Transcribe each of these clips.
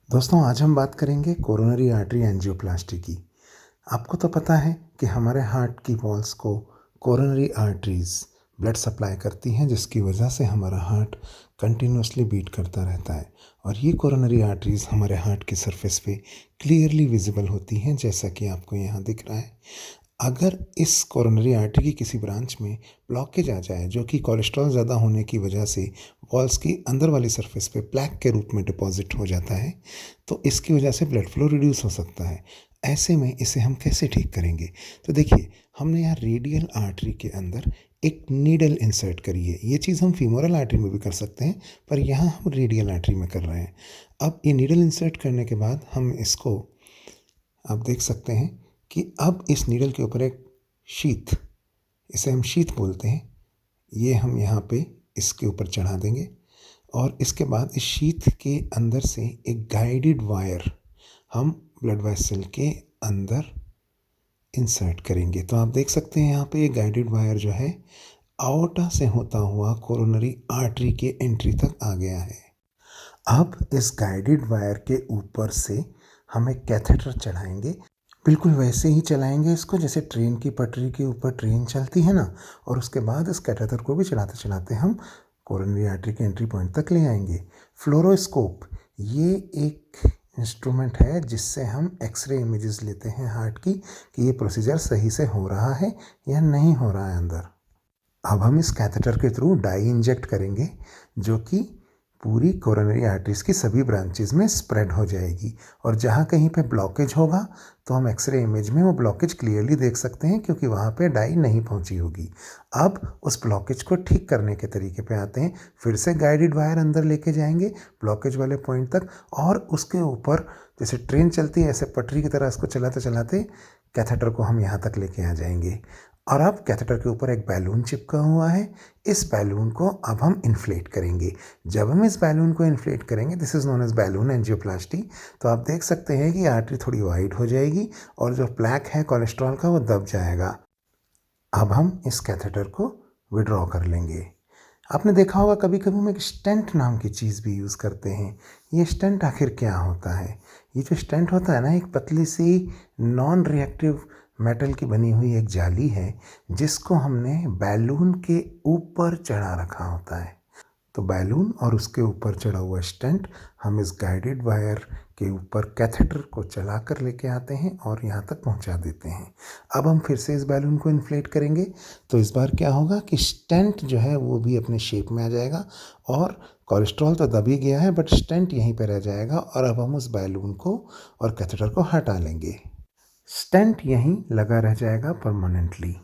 दोस्तों आज हम बात करेंगे कोरोनरी आर्टरी एंजियोप्लास्टी की। आपको तो पता है कि हमारे हार्ट की वॉल्स को कोरोनरी आर्टरीज ब्लड सप्लाई करती हैं, जिसकी वजह से हमारा हार्ट कंटिन्यूसली बीट करता रहता है। और ये कोरोनरी आर्टरीज हमारे हार्ट की सरफेस पे क्लियरली विजिबल होती हैं, जैसा कि आपको यहाँ दिख रहा है। अगर इस कोरोनरी आर्टरी की किसी ब्रांच में ब्लॉकेज आ जाए, जो कि कोलेस्ट्रॉल ज़्यादा होने की वजह से वॉल्स की अंदर वाली सरफेस पे प्लैक के रूप में डिपॉजिट हो जाता है, तो इसकी वजह से ब्लड फ्लो रिड्यूस हो सकता है। ऐसे में इसे हम कैसे ठीक करेंगे? तो देखिए, हमने यहाँ रेडियल आर्टरी के अंदर एक नीडल इंसर्ट करी है। ये चीज़ हम फीमोरल आर्टरी में भी कर सकते हैं, पर यहाँ हम रेडियल आर्टरी में कर रहे हैं। अब ये नीडल इंसर्ट करने के बाद हम इसको, आप देख सकते हैं कि अब इस नीडल के ऊपर एक शीथ, इसे हम शीथ बोलते हैं, ये हम यहाँ पे इसके ऊपर चढ़ा देंगे। और इसके बाद इस शीथ के अंदर से एक गाइडेड वायर हम ब्लड वेसल के अंदर इंसर्ट करेंगे। तो आप देख सकते हैं यहाँ पे ये गाइडेड वायर जो है आओर्टा से होता हुआ कोरोनरी आर्टरी के एंट्री तक आ गया है। अब इस गाइडेड वायर के ऊपर से हम एक कैथेटर चढ़ाएंगे। बिल्कुल वैसे ही चलाएंगे इसको जैसे ट्रेन की पटरी के ऊपर ट्रेन चलती है ना। और उसके बाद इस कैथेटर को भी चलाते चलाते हम कोरोनरी आर्टरी के एंट्री पॉइंट तक ले आएंगे। फ्लोरोस्कोप ये एक इंस्ट्रूमेंट है जिससे हम एक्सरे इमेजेस लेते हैं हार्ट की, कि ये प्रोसीजर सही से हो रहा है या नहीं हो रहा है अंदर। अब हम इस कैथेटर के थ्रू डाई इंजेक्ट करेंगे, जो कि पूरी कोरोनरी आर्टरीज की सभी ब्रांचेस में स्प्रेड हो जाएगी। और जहाँ कहीं पे ब्लॉकेज होगा तो हम एक्सरे इमेज में वो ब्लॉकेज क्लियरली देख सकते हैं, क्योंकि वहाँ पे डाई नहीं पहुँची होगी। अब उस ब्लॉकेज को ठीक करने के तरीके पे आते हैं। फिर से गाइडेड वायर अंदर लेके जाएंगे ब्लॉकेज वाले पॉइंट तक, और उसके ऊपर जैसे ट्रेन चलती है ऐसे पटरी की तरह इसको चलाते चलाते कैथेटर को हम यहाँ तक लेके आ जाएंगे। और अब कैथेटर के ऊपर एक बैलून चिपका हुआ है। इस बैलून को अब हम इन्फ्लेट करेंगे। जब हम इस बैलून को इन्फ्लेट करेंगे, this is known as balloon angioplasty, तो आप देख सकते हैं कि आर्टरी थोड़ी वाइड हो जाएगी और जो प्लैक है कोलेस्ट्रॉल का वो दब जाएगा। अब हम इस कैथेटर को विड्रॉ कर लेंगे। आपने देखा होगा कभी कभी हम एक स्टेंट नाम की चीज़ भी यूज़ करते हैं। ये स्टेंट आखिर क्या होता है? ये जो स्टेंट होता है ना, एक पतली सी नॉन रिएक्टिव मेटल की बनी हुई एक जाली है, जिसको हमने बैलून के ऊपर चढ़ा रखा होता है। तो बैलून और उसके ऊपर चढ़ा हुआ स्टेंट हम इस गाइडेड वायर के ऊपर कैथेटर को चला कर लेके आते हैं और यहाँ तक पहुँचा देते हैं। अब हम फिर से इस बैलून को इन्फ्लेट करेंगे, तो इस बार क्या होगा कि स्टेंट जो है वो भी अपने शेप में आ जाएगा। और कोलेस्ट्रॉल तो दब ही गया है, बट स्टेंट यहीं पर रह जाएगा। और अब हम उस बैलून को और कैथेटर को हटा लेंगे। स्टेंट यहीं लगा रह जाएगा परमानेंटली।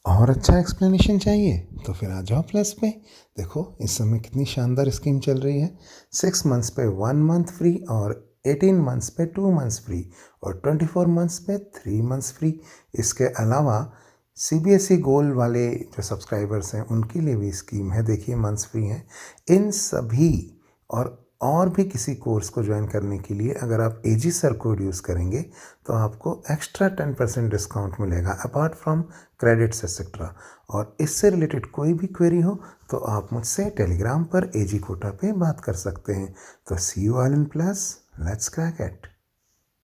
और अच्छा एक्सप्लेनेशन चाहिए तो फिर आ जाओ प्लस पे। देखो इस समय कितनी शानदार स्कीम चल रही है। 6 मंथ्स पे 1 मंथ फ्री, और 18 मंथ्स पे 2 मंथ्स फ्री, और 24 मंथ्स पे 3 मंथ्स फ्री। इसके अलावा CBSE गोल्ड वाले जो सब्सक्राइबर्स हैं उनके लिए भी स्कीम है। देखिए मंथ्स फ्री हैं। इन सभी और भी किसी कोर्स को ज्वाइन करने के लिए अगर आप AG सर कोड यूज़ करेंगे तो आपको एक्स्ट्रा 10% डिस्काउंट मिलेगा, अपार्ट फ्रॉम क्रेडिट्स एक्सेट्रा। और इससे रिलेटेड कोई भी क्वेरी हो तो आप मुझसे टेलीग्राम पर AG कोटा पे बात कर सकते हैं। तो see you all in plus, let's crack it.